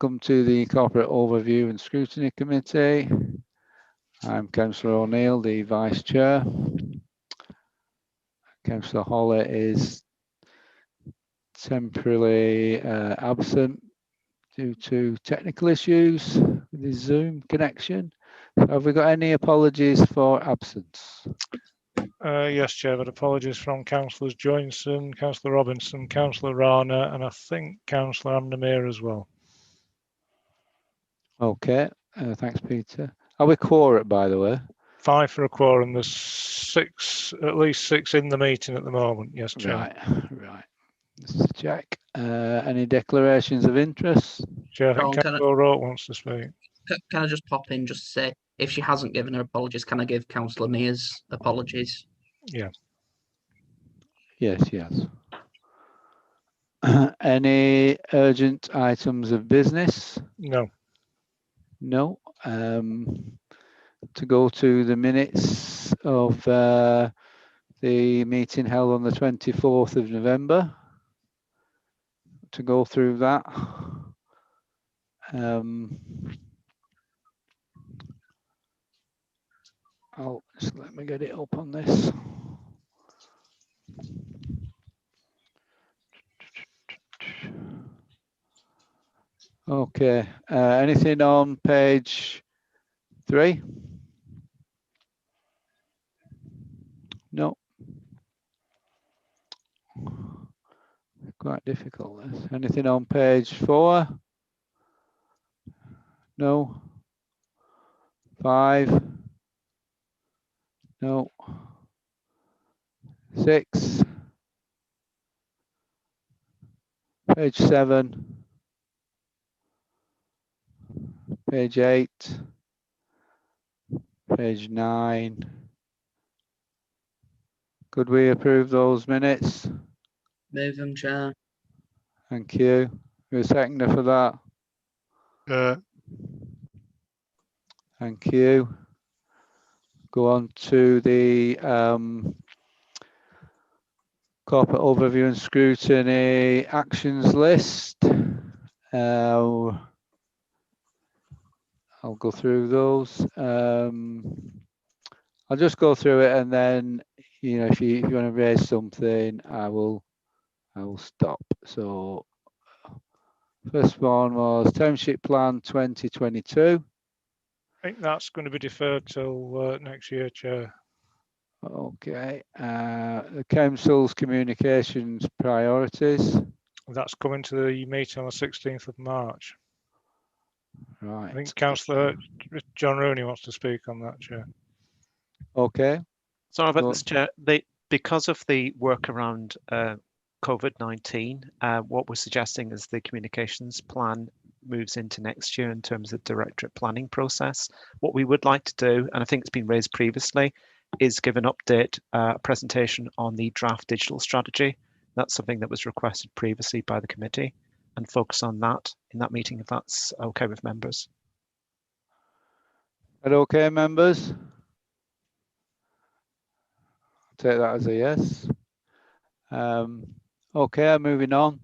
Welcome to the Corporate Overview and Scrutiny Committee. I'm Councillor O'Neill, the Vice Chair. Councillor Holler is temporarily absent due to technical issues with his Zoom connection. So have we got any apologies for absence? Yes, Chair, but apologies from Councillors Joinson, Councillor Robinson, Councillor Rana, and I think Councillor Amnamir as well. Okay, thanks, Peter. Are we quorate, by the way? 5 for a quorum. There's 6, at least 6 in the meeting at the moment. Yes, Chair. Right. Just check. Any declarations of interest? Chair, I think Councillor Rourke wants to speak. Can I just pop in just to say, if she hasn't given her apologies, can I give Councillor Mears apologies? Yeah. Yes. Any urgent items of business? No. No. To go to the minutes of the meeting held on the 24th of November. To go through that. Oh, just let me get it up on this. Okay, anything on page 3? No. Quite difficult. Anything on page 4? No. 5? No. 6? Page 7? Page 8? Page 9? Could we approve those minutes? Move them, Chair. Thank you. Who's a seconder for that? Thank you. Go on to the corporate overview and scrutiny actions list. I'll go through those. I'll just go through it, and then if you want to raise something, I will stop. So first one was Township Plan 2022. I think that's going to be deferred till next year, Chair. Okay. The Council's communications priorities. That's coming to the meeting on the 16th of March. Right. I think Councillor John Rooney wants to speak on that, Chair. Okay. Sorry about this, Chair. Because of the work around COVID-19, what we're suggesting is the communications plan moves into next year in terms of the directorate planning process. What we would like to do, and I think it's been raised previously, is give an update presentation on the draft digital strategy. That's something that was requested previously by the committee, and focus on that in that meeting, if that's okay with members. Are okay, members? Take that as a yes. Okay, moving on.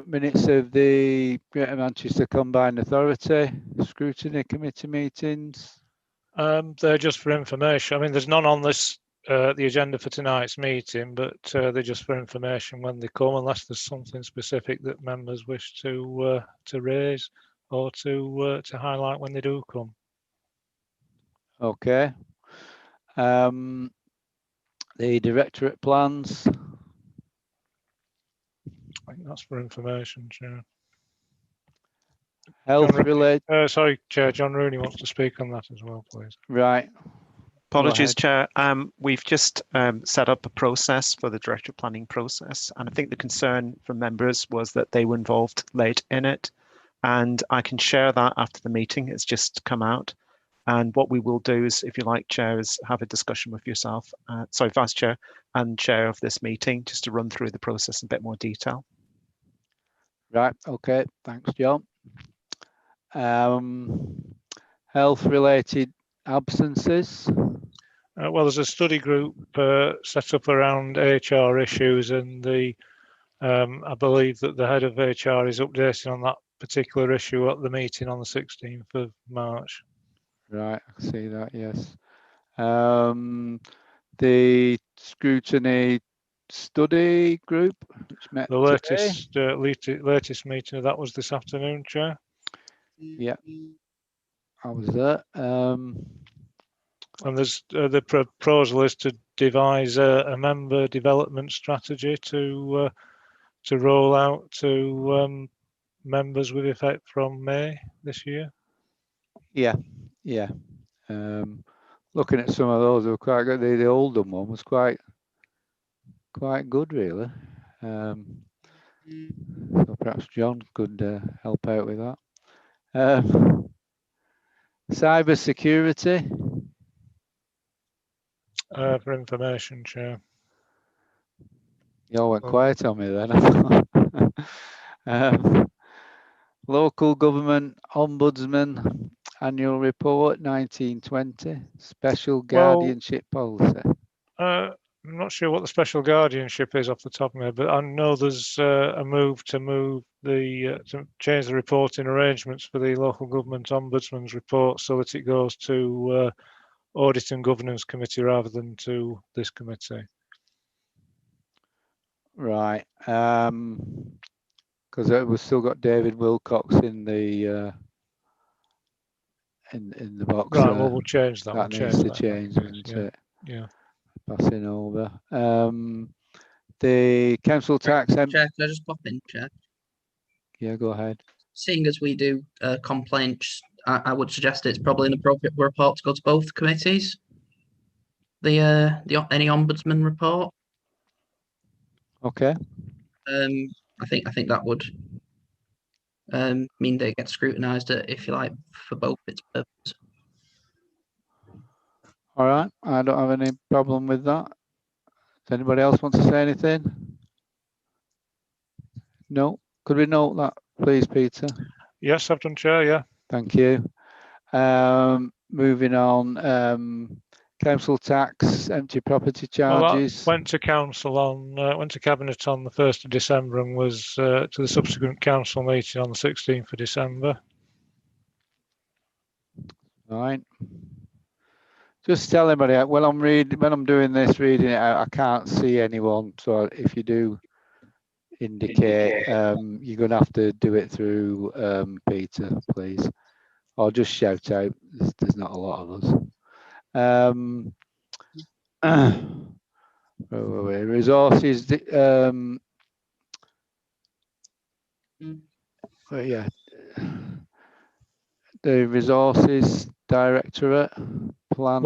Minutes of the Greater Manchester Combined Authority Scrutiny Committee meetings. They're just for information. I mean, there's none on this the agenda for tonight's meeting, but they're just for information when they come, unless there's something specific that members wish to raise or to highlight when they do come. Okay. The directorate plans. I think that's for information, Chair. Health related. Sorry, Chair. John Rooney wants to speak on that as well, please. Right. Apologies, Chair. We've just set up a process for the directorate planning process, and I think the concern from members was that they were involved late in it, and I can share that after the meeting. It's just come out. And what we will do is, if you like, Chair, is have a discussion with yourself, Vice Chair and Chair of this meeting, just to run through the process in a bit more detail. Right, okay, thanks, John. Health-related absences. Well, there's a study group set up around HR issues, and the I believe that the head of HR is updating on that particular issue at the meeting on the 16th of March. Right, I can see that, yes. The scrutiny study group, which met The today. latest meeting of that was this afternoon, Chair. Yeah, I was there. And there's the proposal is to devise a member development strategy to roll out to members with effect from May this year. Yeah. Looking at some of those, they were quite good. The Oldham one was quite good, really. So perhaps John could help out with that. Cyber security. For information, Chair. You all went quiet on me then. Local government ombudsman annual report 1920. Special guardianship policy. I'm not sure what the special guardianship is off the top of my head, but I know there's a move to change the reporting arrangements for the local government ombudsman's report so that it goes to Audit and Governance Committee rather than to this committee. Right. Because we've still got David Wilcox in the in the box. Right. Well, we'll change that. That needs to change, doesn't it? Yeah. Passing over. The council tax. Chair, can I just pop in, Chair? Yeah, go ahead. Seeing as we do complaints, I would suggest it's probably an appropriate report to go to both committees. The any ombudsman report. Okay. I think that would mean that it gets scrutinised, if you like, for both its purposes. All right. I don't have any problem with that. Does anybody else want to say anything? No. Could we note that, please, Peter? Yes, I've done, Chair. Yeah. Thank you. Moving on. Council tax, empty property charges. Well, went to council on went to cabinet on the 1st of December and was to the subsequent council meeting on the 16th of December. Right. Just tell anybody when I'm doing this, reading it out, I can't see anyone. So if you do indicate, you're going to have to do it through Peter, please, or just shout out. There's not a lot of us. Resources. Yeah. The resources directorate plan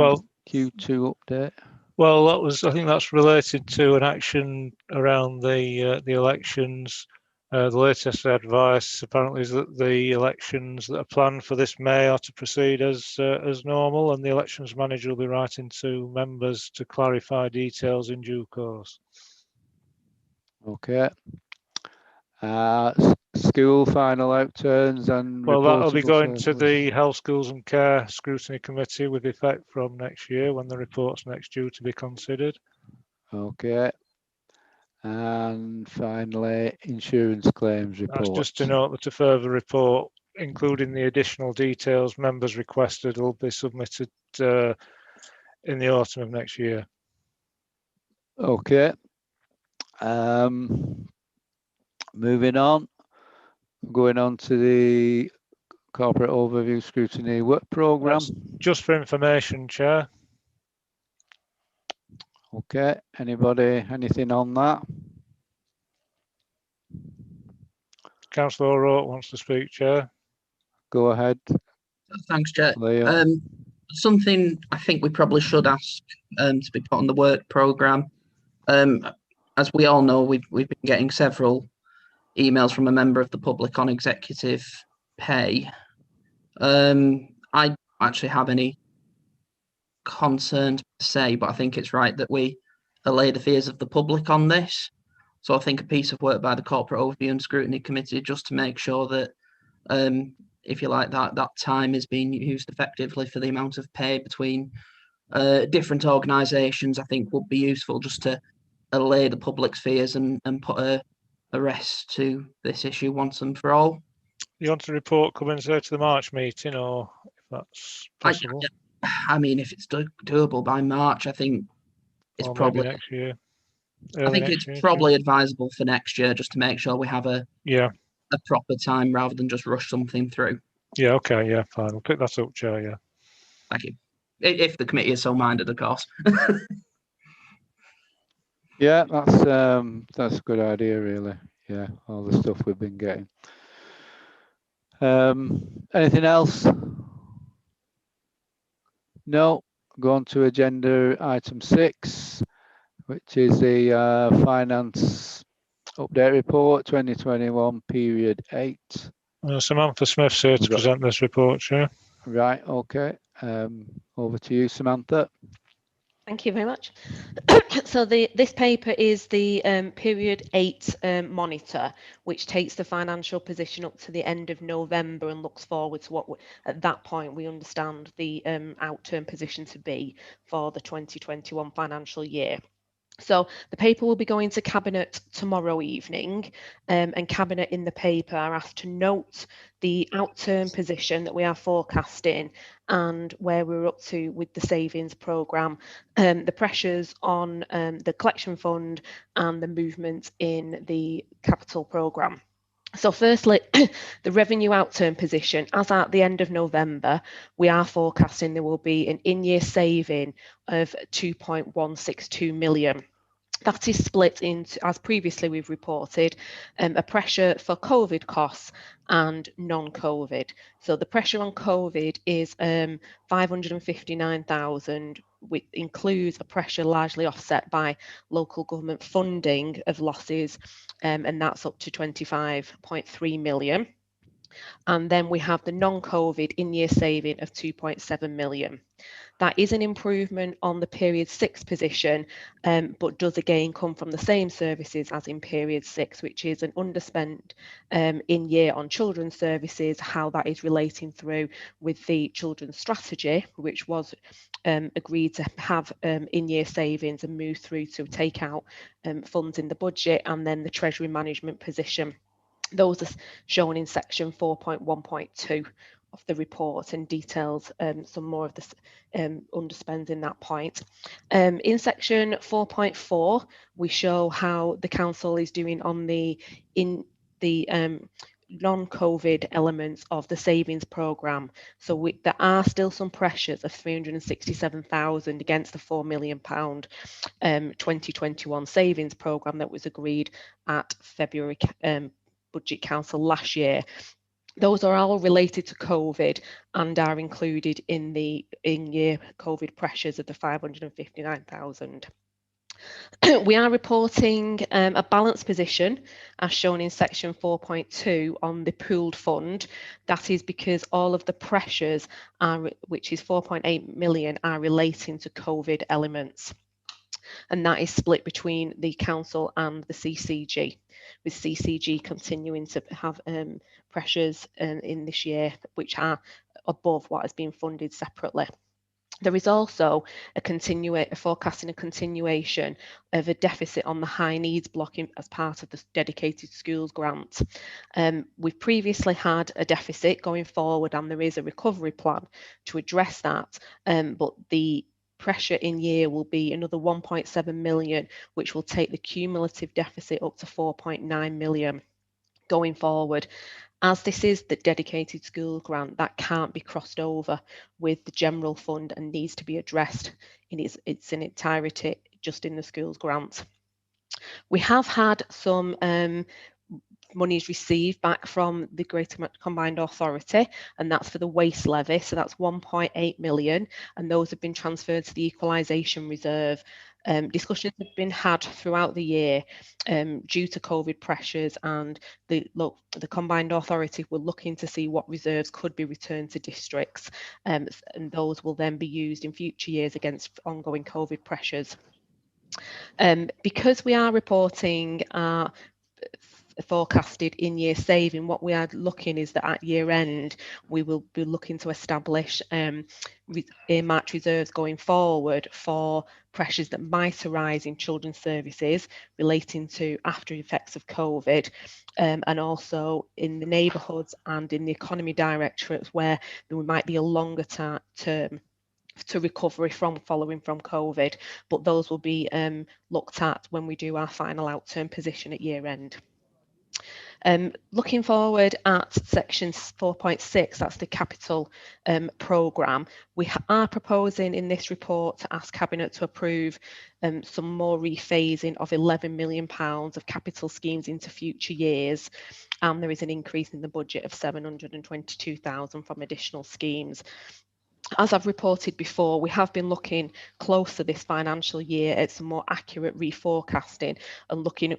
Q2 update. Well, I think that's related to an action around the elections. The latest advice apparently is that the elections that are planned for this May are to proceed as normal, and the elections manager will be writing to members to clarify details in due course. Okay. School final outturns and well, that'll be going surplus. to the Health, Schools and Care Scrutiny Committee with effect from next year when the report's next due to be considered. Okay. And finally, insurance claims report. That's just to note that a further report, including the additional details members requested, will be submitted in the autumn of next year. Okay. Moving on, going on to the corporate overview scrutiny work programme. Just for information, Chair. Okay, anybody, anything on that? Councillor O'Rourke wants to speak, Chair. Go ahead. Thanks, Chair. Liam. Something I think we probably should ask to be put on the work programme. As we all know, we've been getting several emails from a member of the public on executive pay. I actually have any concerns to say, but I think it's right that we allay the fears of the public on this. So I think a piece of work by the Corporate Overview and Scrutiny Committee just to make sure that, if you like, that time is being used effectively for the amount of pay between different organisations, I think would be useful just to allay the public's fears and put a a rest to this issue once and for all. You want a report coming to the March meeting, or if that's possible? I mean, if it's doable by March, I think it's Or probably maybe next year. I think it's year, probably advisable for next year just to make sure we have a proper time rather than just rush something through. Yeah, okay, yeah, fine. We'll pick that up, Chair, yeah. Thank you. If the committee is so minded, of course. Yeah, that's a good idea, really. Yeah, all the stuff we've been getting. Anything else? No. Go on to agenda item 6, which is the finance update report 2021 period 8. Samantha Smith's here to present this report, Chair. Right, okay. Over to you, Samantha. Thank you very much. So this paper is the period 8 monitor, which takes the financial position up to the end of November and looks forward to what at that point we understand the outturn position to be for the 2021 financial year. So the paper will be going to Cabinet tomorrow evening, and Cabinet in the paper are asked to note the outturn position that we are forecasting and where we're up to with the savings programme, the pressures on the collection fund and the movement in the capital programme. So firstly, the revenue outturn position, as at the end of November, we are forecasting there will be an in-year saving of 2.162 million. That is split into, as previously we've reported, a pressure for COVID costs and non-COVID. So the pressure on COVID is 559,000, which includes a pressure largely offset by local government funding of losses, and that's up to 25.3 million. And then we have the non-COVID in-year saving of 2.7 million. That is an improvement on the period 6 position, but does again come from the same services as in period 6, which is an underspent in year on children's services, how that is relating through with the children's strategy, which was agreed to have in-year savings and move through to take out funds in the budget, and then the treasury management position. Those are shown in section 4.1.2 of the report and details some more of the underspends in that point. In section 4.4, we show how the council is doing on the non-COVID elements of the savings programme. So there are still some pressures of 367,000 against the £4 million 2021 savings programme that was agreed at February Budget Council last year. Those are all related to COVID and are included in the in-year COVID pressures of the 559,000. We are reporting a balance position as shown in section 4.2 on the pooled fund. That is because all of the pressures are, which is 4.8 million, are relating to COVID elements. And that is split between the council and the CCG, with CCG continuing to have pressures in this year which are above what has been funded separately. There is also forecasting a continuation of a deficit on the high needs block as part of the dedicated schools grant. We've previously had a deficit going forward, and there is a recovery plan to address that, but the pressure in year will be another 1.7 million, which will take the cumulative deficit up to 4.9 million going forward. As this is the dedicated school grant, that can't be crossed over with the general fund and needs to be addressed in its entirety just in the schools grant. We have had some monies received back from the Greater Combined Authority, and that's for the waste levy, so that's 1.8 million, and those have been transferred to the equalisation reserve. Discussions have been had throughout the year due to COVID pressures, and the Combined Authority were looking to see what reserves could be returned to districts, and those will then be used in future years against ongoing COVID pressures. Because we are reporting forecasted in-year saving. What we are looking is that at year end, we will be looking to establish earmarked reserves going forward for pressures that might arise in children's services relating to after effects of COVID, and also in the neighbourhoods and in the economy directorates where there might be a longer term to recovery following from COVID, but those will be looked at when we do our final outturn position at year end. Looking forward at section 4.6, that's the capital programme, we are proposing in this report to ask Cabinet to approve some more rephasing of £11 million of capital schemes into future years, and there is an increase in the budget of £722,000 from additional schemes. As I've reported before, we have been looking closer this financial year at some more accurate reforecasting and looking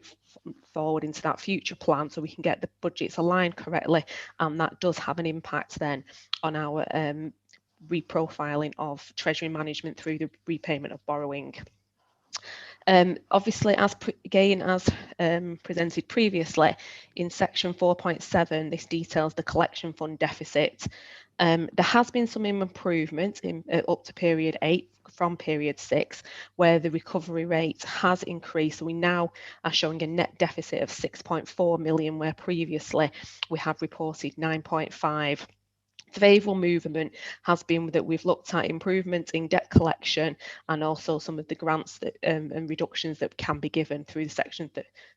forward into that future plan so we can get the budgets aligned correctly, and that does have an impact then on our reprofiling of treasury management through the repayment of borrowing. Obviously, as presented previously in section 4.7, this details the collection fund deficit. There has been some improvement in up to period 8 from period 6, where the recovery rate has increased. So we now are showing a net deficit of 6.4 million, where previously we have reported 9.5. The favourable movement has been that we've looked at improvements in debt collection and also some of the grants that and reductions that can be given through the section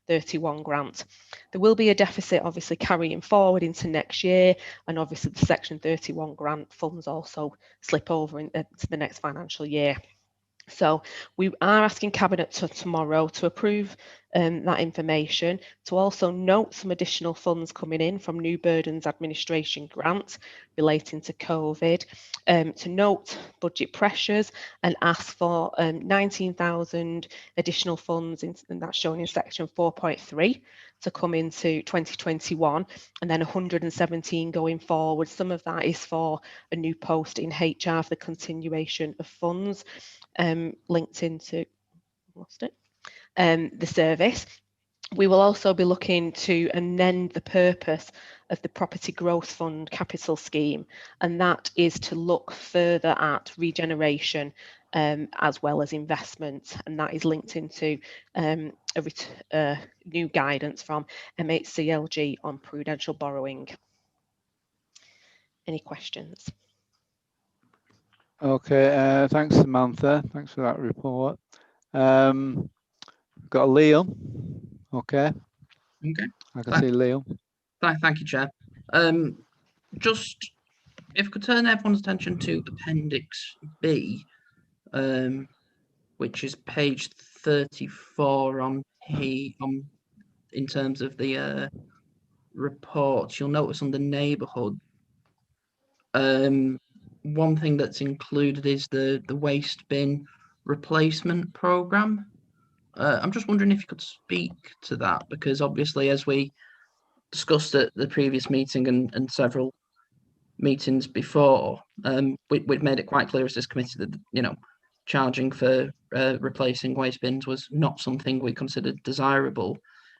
31 grant. There will be a deficit obviously carrying forward into next year, and obviously the section 31 grant funds also slip over into the next financial year. So we are asking Cabinet tomorrow to approve that information, to also note some additional funds coming in from New Burdens Administration grant relating to COVID, to note budget pressures and ask for 19,000 additional funds, and that's shown in section 4.3 to come into 2021, and then 117 going forward. Some of that is for a new post in HR for the continuation of funds linked into the service. We will also be looking to amend the purpose of the Property Growth Fund capital scheme, and that is to look further at regeneration as well as investment, and that is linked into new guidance from MHCLG on prudential borrowing. Any questions? Okay, thanks Samantha, thanks for that report. Got Leo. Okay. Okay. I can see Leo. Thank you, Chair. Just if we could turn everyone's attention to Appendix B, which is page 34 in terms of the report. You'll notice on the neighbourhood, one thing that's included is the waste bin replacement programme. I'm just wondering if you could speak to that, because obviously, as we discussed at the previous meeting and several meetings before, we'd made it quite clear as this committee that, charging for replacing waste bins was not something we considered desirable.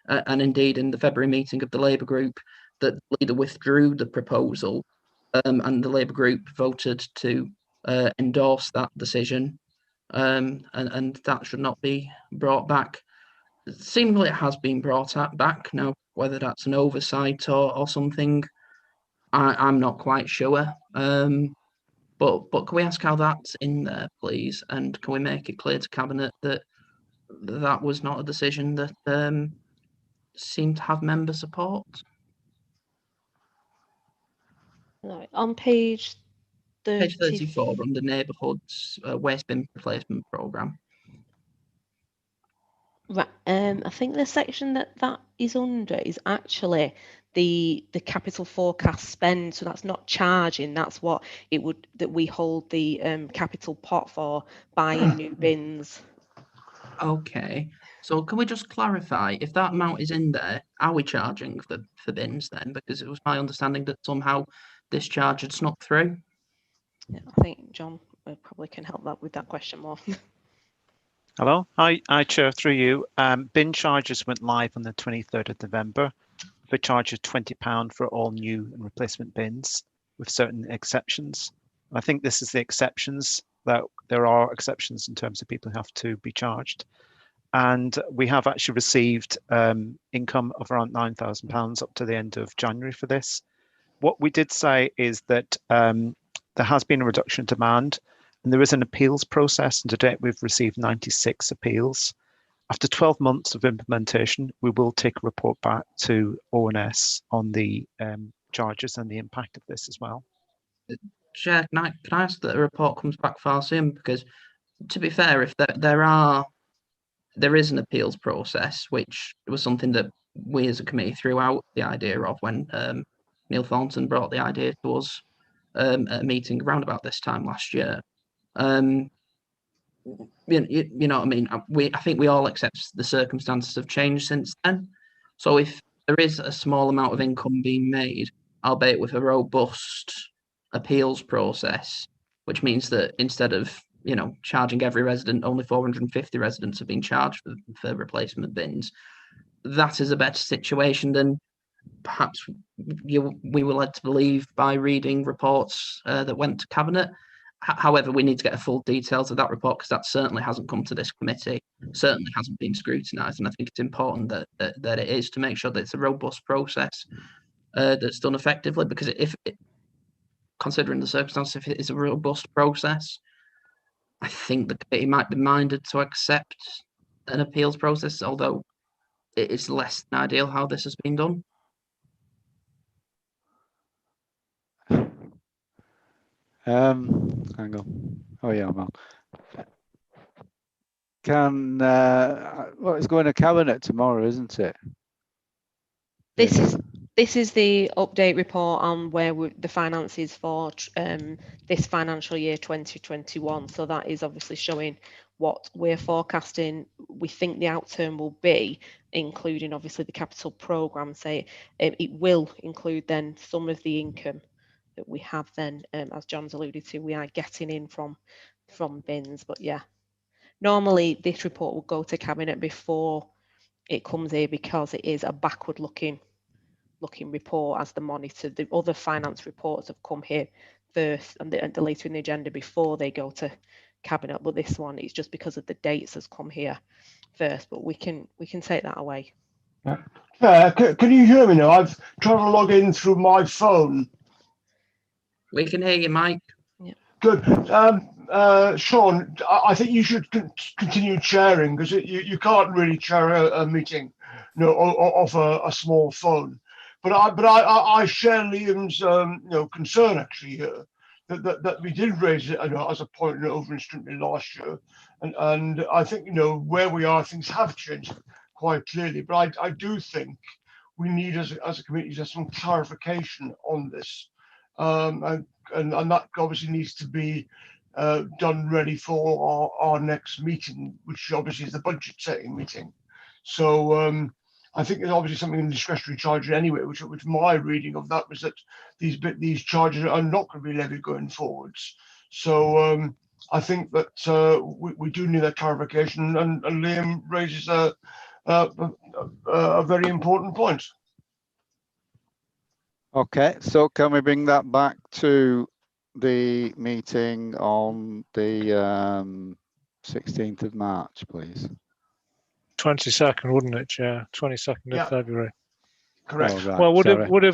And indeed, in the February meeting of the Labour group, that the leader withdrew the proposal, and the Labour group voted to endorse that decision. And that should not be brought back. Seemingly it has been brought back now, whether that's an oversight or something, I'm not quite sure. But can we ask how that's in there, please? And can we make it clear to Cabinet that that was not a decision that seemed to have member support? Right, on page 34 on the neighbourhoods waste bin replacement programme. Right, I think the section that is under is actually the capital forecast spend. So that's not charging. That's what it would that we hold the capital pot for buying new bins. Okay, so can we just clarify, if that amount is in there, are we charging for bins then? Because it was my understanding that somehow this charge had snuck through. Yeah, I think John probably can help that with that question more. Hello, hi Chair, through you. Bin charges went live on the 23rd of November. for a charge of £20 for all new and replacement bins, with certain exceptions. I think this is the exceptions, that there are exceptions in terms of people who have to be charged. And we have actually received income of around £9,000 up to the end of January for this. What we did say is that there has been a reduction in demand, and there is an appeals process, and to date we've received 96 appeals. After 12 months of implementation, we will take a report back to O&S on the charges and the impact of this as well. Chair, can I ask that a report comes back far soon? Because, to be fair, if there is an appeals process, which was something that we as a committee threw out the idea of when Neil Thornton brought the idea to us at a meeting around about this time last year. You know what I mean? I think we all accept the circumstances have changed since then. So if there is a small amount of income being made, albeit with a robust appeals process, which means that instead of charging every resident, only 450 residents have been charged for replacement bins. That is a better situation than perhaps we were led to believe by reading reports that went to Cabinet. However, we need to get a full details of that report, because that certainly hasn't come to this committee, certainly hasn't been scrutinised, and I think it's important that it is, to make sure that it's a robust process that's done effectively, because considering the circumstances, if it is a robust process, I think the committee might be minded to accept an appeals process, although it is less than ideal how this has been done. Hang on. Oh yeah, I'm on. Well, it's going to Cabinet tomorrow, isn't it? This is the update report on where the finances for this financial year 2021. So that is obviously showing what we're forecasting we think the outturn will be, including obviously the capital programme. Say it will include then some of the income that we have then, as John's alluded to, we are getting in from bins. But yeah, normally this report will go to Cabinet before it comes here, because it is a backward looking report as the monitor. The other finance reports have come here first and the later in the agenda before they go to Cabinet, but this one, it's just because of the dates, has come here first. But we can take that away. Can you hear me now? I've tried to log in through my phone. We can hear you, Mike. Yeah. Good. Sean, I think you should continue chairing, because you can't really chair a meeting, off a small phone. But I share Liam's concern actually here, that we did raise it as a point over in Strintley last year, and I think where we are, things have changed quite clearly. But I do think we need as a committee just some clarification on this, and that obviously needs to be done ready for our next meeting, which obviously is the budget setting meeting. So I think there's obviously something in discretionary charges anyway, which my reading of that was that these charges are not going to be levied going forwards. So I think that we do need that clarification, and Liam raises a very important point. Okay, so can we bring that back to the meeting on the 16th of March, please? 22nd, wouldn't it, Chair? 22nd Yeah. of February. Correct. Oh, right, Well, would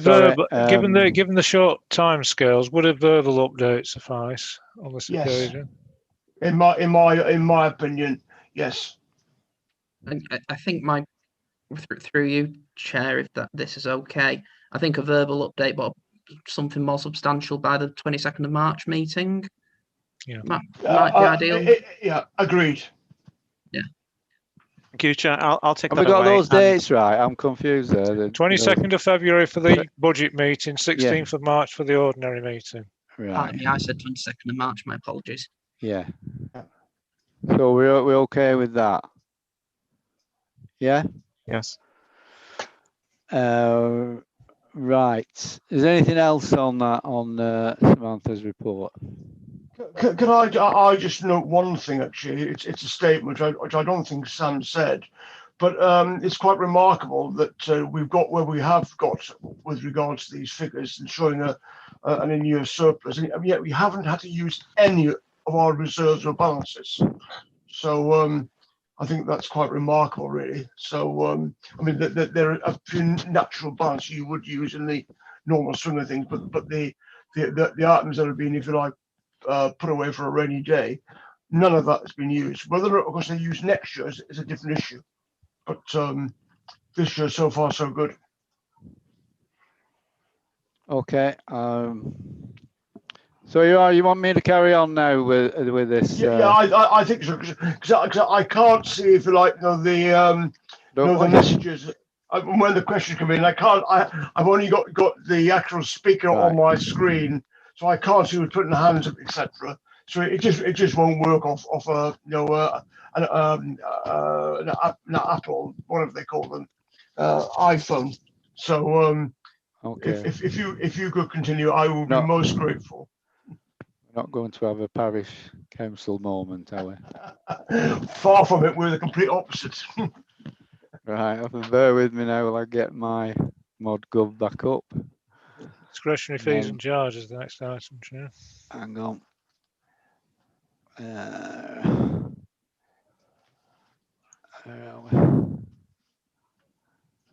sorry. given the short time scales, would a verbal update suffice on this Yes. occasion? In my opinion, yes. I think, Mike, through you, Chair, if this is okay, I think a verbal update, but something more substantial by the 22nd of March meeting. Yeah. Might be ideal. Yeah, agreed. Thank you, Chair. I'll take Have that we got away. those dates right? I'm confused there. 22nd of February for the budget meeting, 16th of March for the ordinary meeting. Pardon Right. me, I said 22nd of March, my apologies. Yeah. So we're okay with that? Yeah. Yes. Right. Is there anything else on that, on Samantha's report? Can I just note one thing? Actually, it's a statement which I don't think Sam said, But it's quite remarkable that we've got where we have got with regards to these figures and showing an in-year surplus, and yet we haven't had to use any of our reserves or balances. So I think that's quite remarkable, really. So I mean, there are a few natural balances you would use in the normal swing of things, but the items that have been, if you like, put away for a rainy day, none of that has been used. Whether, of course, they use next year is a different issue. But this year, so far, so good. Okay. So you want me to carry on now with this? Yeah, I think so, because I can't see, if you like, the messages when the questions come in. I've only got the actual speaker on my screen, so I can't see who's putting hands up, etc. So it just won't work off an Apple, whatever they call them, iPhone. So okay. if you could continue, I will be most grateful. We're not going to have a parish council moment, are we? Far from it. We're the complete opposite. Right, have to bear with me now while I get my ModGov back up. Discretionary fees and charges, the next item, Chair. Hang on.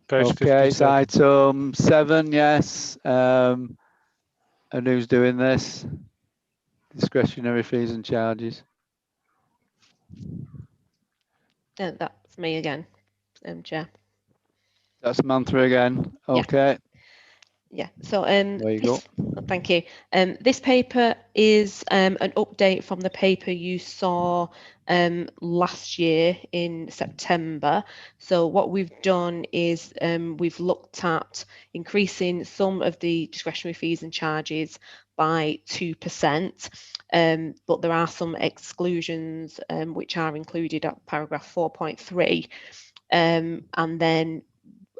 Page okay, it's 57. item 7, yes. And who's doing this? Discretionary fees and charges. That's me again, Chair. That's Samantha again. Okay. Yeah. So there you go. Thank you. This paper is an update from the paper you saw last year in September. So what we've done is we've looked at increasing some of the discretionary fees and charges by 2%, but there are some exclusions which are included at paragraph 4.3, and then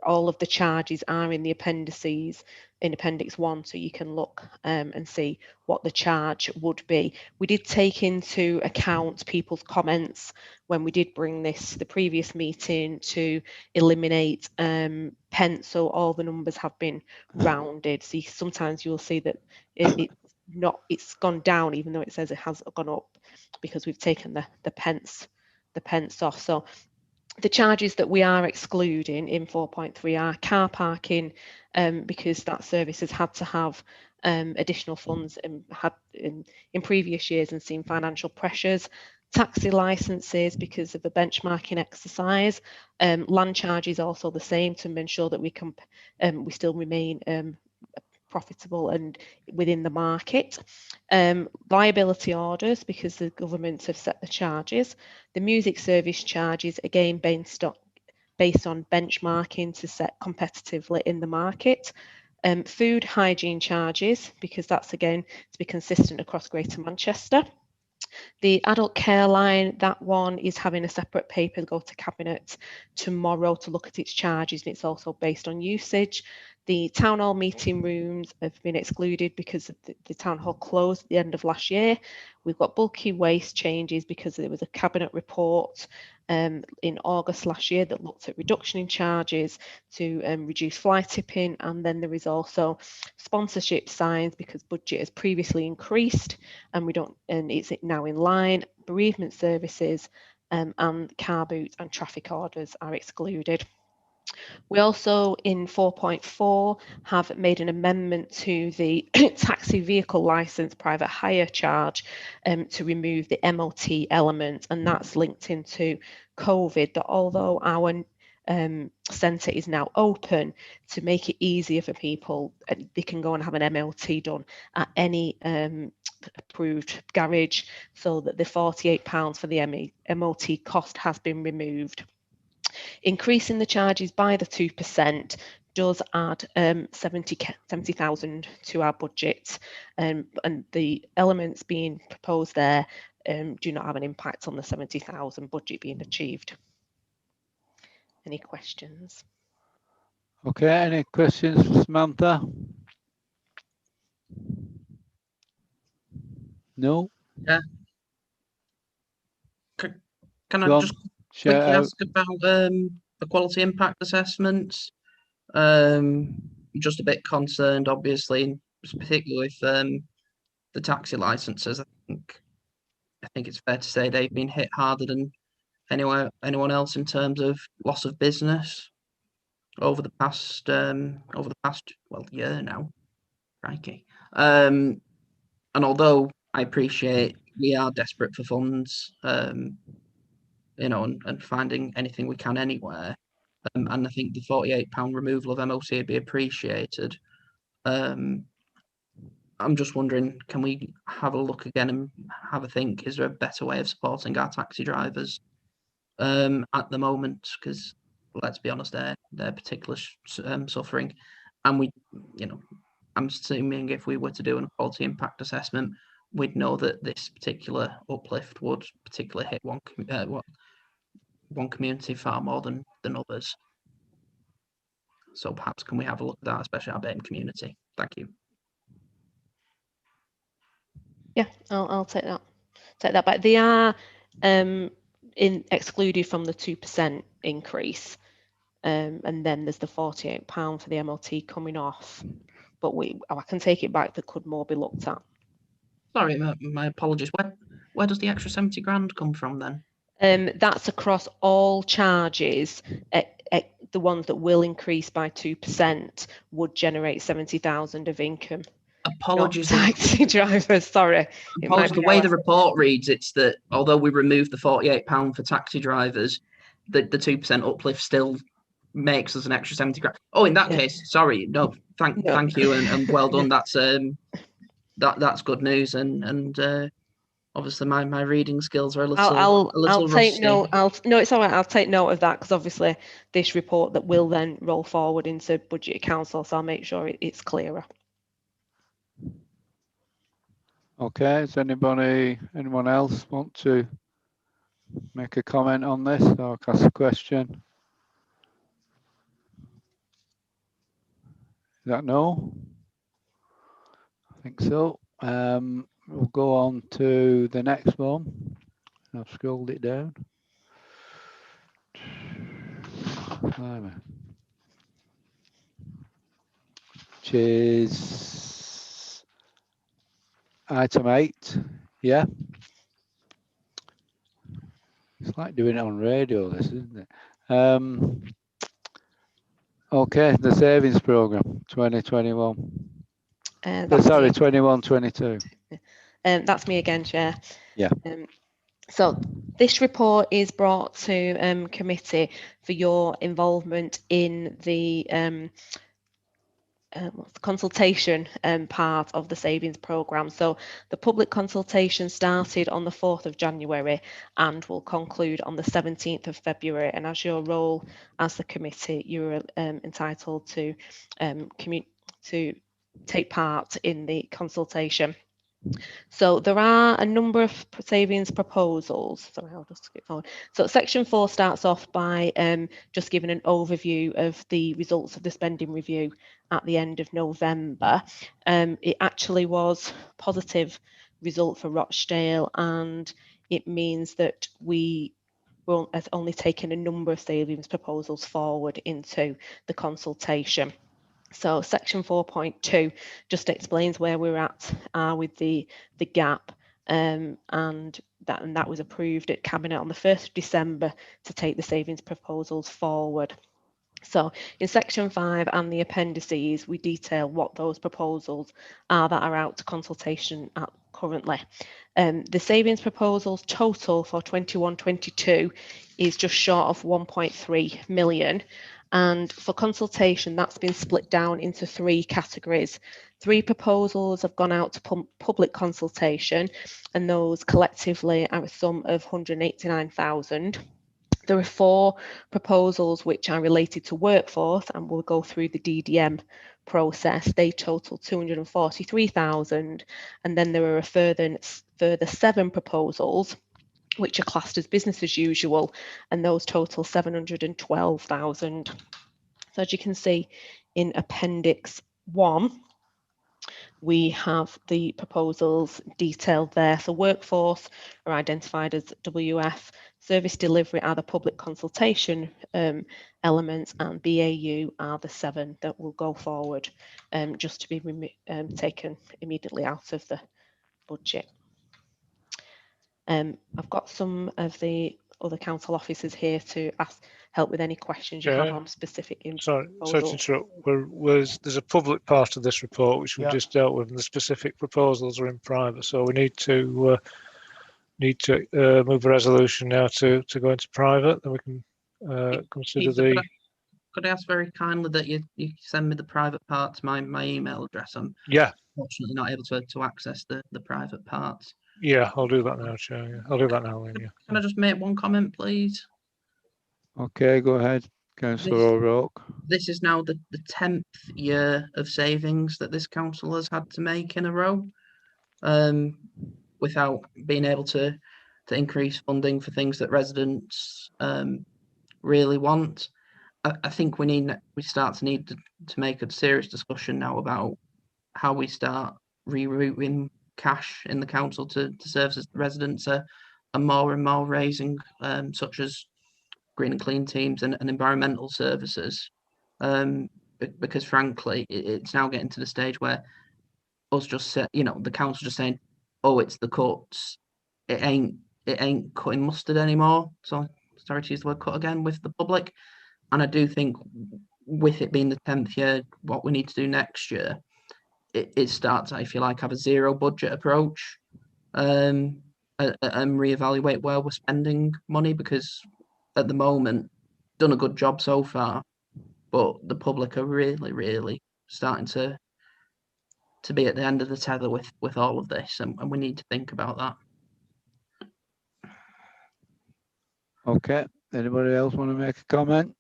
all of the charges are in the appendices in Appendix 1, so you can look and see what the charge would be. We did take into account people's comments when we did bring this to the previous meeting to eliminate pence, so all the numbers have been rounded. So sometimes you'll see that it's gone down even though it says it has gone up, because we've taken the pence off. So the charges that we are excluding in 4.3 are car parking, because that service has had to have additional funds and had in previous years and seen financial pressures. Taxi licenses because of the benchmarking exercise. Land charges also the same to ensure that we still remain profitable and within the market. Liability orders because the government have set the charges. The music service charges, again based on benchmarking to set competitively in the market. Food hygiene charges, because that's again to be consistent across Greater Manchester. The adult care line, that one is having a separate paper go to Cabinet tomorrow to look at its charges, and it's also based on usage. The town hall meeting rooms have been excluded because the town hall closed at the end of last year. We've got bulky waste changes because there was a Cabinet report in August last year that looked at reduction in charges to reduce fly tipping, and then there is also sponsorship signs because budget has previously increased and it's now in line. Bereavement services and car boot and traffic orders are excluded. We also in 4.4 have made an amendment to the taxi vehicle licence private hire charge to remove the MOT element, and that's linked into COVID, that although our centre is now open, to make it easier for people, they can go and have an MOT done at any approved garage, so that the £48 for the MOT cost has been removed. Increasing the charges by the 2% does add 70,000 to our budget, and the elements being proposed there do not have an impact on the 70,000 budget being achieved. Any questions? Okay, any questions for Samantha? No? Yeah. Can I just quickly ask about the quality impact assessments. Just a bit concerned, obviously, particularly with the taxi licenses. I think it's fair to say they've been hit harder than anyone else in terms of loss of business over the past year now. Crikey. And although I appreciate we are desperate for funds, and finding anything we can anywhere, and I think the £48 removal of MOT would be appreciated. I'm just wondering, can we have a look again and have a think? Is there a better way of supporting our taxi drivers at the moment? Because let's be honest, they're particularly suffering, and I'm assuming if we were to do a quality impact assessment, we'd know that this particular uplift would particularly hit one community far more than others. So perhaps can we have a look at that, especially our BAME community? Thank you. Yeah, I'll take that. But they are excluded from the 2% increase, and then there's the £48 for the MOT coming off. But I can take it back. That could more be looked at. Sorry, my apologies. Where does the extra 70 grand come from then? That's across all charges. The ones that will increase by 2% would generate 70,000 of income. Apologies. Not taxi drivers, sorry. Apologies, the way the report reads, it's that although we removed the £48 for taxi drivers, the 2% uplift still makes us an extra 70 grand. Oh, in that case, sorry. No, thank you, and well done. That's good news, and obviously my reading skills are a little I'll rusty. take note. No, it's all right. I'll take note of that, because obviously this report that will then roll forward into Budget Council, so I'll make sure it's clearer. Okay, does anyone else want to make a comment on this or ask a question? Is that no? I think so. We'll go on to the next one. I've scrolled it down. Which is item 8. Yeah. It's like doing it on radio, this, isn't it? Okay, the savings program 2021. Sorry, 21-22. That's me again, Chair. Yeah. So this report is brought to committee for your involvement in the consultation part of the savings programme. So the public consultation started on the 4th of January and will conclude on the 17th of February. And as your role as the committee, you're entitled to take part in the consultation. So there are a number of savings proposals. Sorry, I'll just skip forward. So section 4 starts off by just giving an overview of the results of the spending review at the end of November. It actually was a positive result for Rochdale, and it means that we will have only taken a number of savings proposals forward into the consultation. So section 4.2 just explains where we're at with the gap, and that was approved at Cabinet on the 1st of December to take the savings proposals forward. So in section 5 and the appendices, we detail what those proposals are that are out to consultation currently. The savings proposals total for 21-22 is just short of 1.3 million. And for consultation, that's been split down into 3 categories. 3 proposals have gone out to public consultation, and those collectively are a sum of 189,000. There are 4 proposals which are related to workforce, and we'll go through the DDM process. They total 243,000, and then there are a further 7 proposals which are classed as business as usual, and those total 712,000. So as you can see in Appendix 1, we have the proposals detailed there. So workforce are identified as WF, service delivery are the public consultation elements, and BAU are the 7 that will go forward just to be taken immediately out of the budget. I've got some of the other council officers here to help with any questions you have on specific Sorry to interrupt. There's a public part of this report which we've just dealt with, and the specific proposals are in private. So we need to move a resolution now to go into private. Then we can consider the. Could I ask very kindly that you send me the private part to my email address? I'm fortunately not able to access the private parts. Yeah, I'll do that now, Chair. Yeah. I'll do that now. Yeah. Can I just make one comment, please? Okay, go ahead, Councillor O'Rourke. This is now the 10th year of savings that this council has had to make in a row, without being able to increase funding for things that residents really want. I think we start to need to make a serious discussion now about how we start rerouting cash in the council to services the residents are more and more raising, such as green and clean teams and environmental services, because frankly it's now getting to the stage where us just say, the council just saying, oh, it's the cuts, it ain't cutting mustard anymore. So sorry to use the word cut again with the public. And I do think with it being the 10th year, what we need to do next year, it starts, if you like, have a zero budget approach, and reevaluate where we're spending money, because at the moment, done a good job so far, but the public are really, really starting to be at the end of the tether with all of this, and we need to think about that. Okay, anybody else want to make a comment?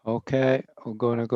Okay, I'm going to go